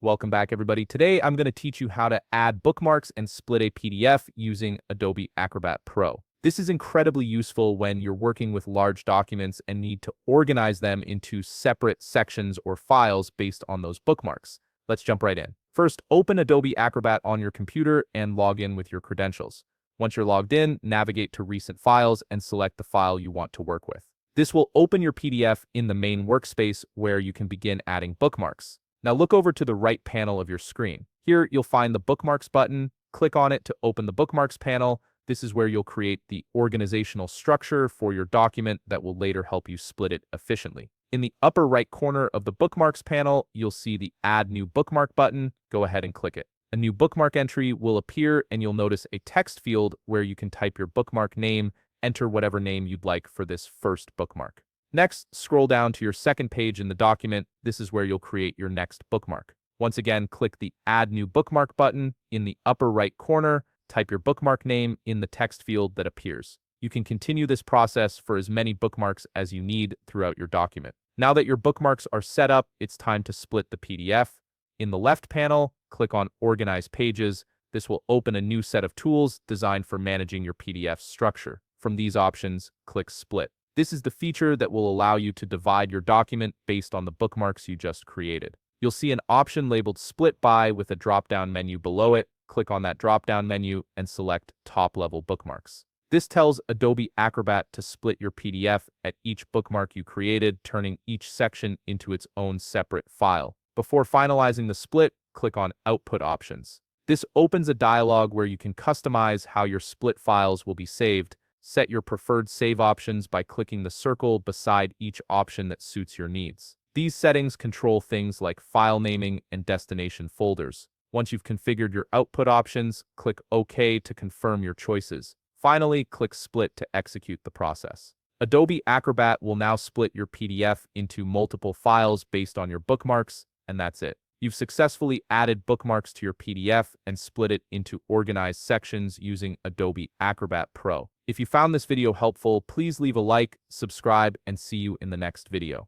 Welcome back, everybody. Today, I'm going to teach you how to add bookmarks and split a PDF using Adobe Acrobat Pro. This is incredibly useful when you're working with large documents and need to organize them into separate sections or files based on those bookmarks. Let's jump right in. First, open Adobe Acrobat on your computer and log in with your credentials. Once you're logged in, navigate to Recent Files and select the file you want to work with. This will open your PDF in the main workspace where you can begin adding bookmarks. Now look over to the right panel of your screen. Here you'll find the Bookmarks button. Click on it to open the Bookmarks panel. This is where you'll create the organizational structure for your document that will later help you split it efficiently. In the upper right corner of the Bookmarks panel, you'll see the Add New Bookmark button. Go ahead and click it. A new bookmark entry will appear and you'll notice a text field where you can type your bookmark name, enter whatever name you'd like for this first bookmark. Next, scroll down to your second page in the document. This is where you'll create your next bookmark. Once again, click the Add New Bookmark button in the upper right corner. Type your bookmark name in the text field that appears. You can continue this process for as many bookmarks as you need throughout your document. Now that your bookmarks are set up, it's time to split the PDF. In the left panel, click on Organize Pages. This will open a new set of tools designed for managing your PDF structure. From these options, click Split. This is the feature that will allow you to divide your document based on the bookmarks you just created. You'll see an option labeled Split By with a drop-down menu below it. Click on that drop-down menu and select Top-Level Bookmarks. This tells Adobe Acrobat to split your PDF at each bookmark you created, turning each section into its own separate file. Before finalizing the split, click on Output Options. This opens a dialog where you can customize how your split files will be saved. Set your preferred save options by clicking the circle beside each option that suits your needs. These settings control things like file naming and destination folders. Once you've configured your output options, click OK to confirm your choices. Finally, click Split to execute the process. Adobe Acrobat will now split your PDF into multiple files based on your bookmarks, and that's it. You've successfully added bookmarks to your PDF and split it into organized sections using Adobe Acrobat Pro. If you found this video helpful, please leave a like, subscribe, and see you in the next video.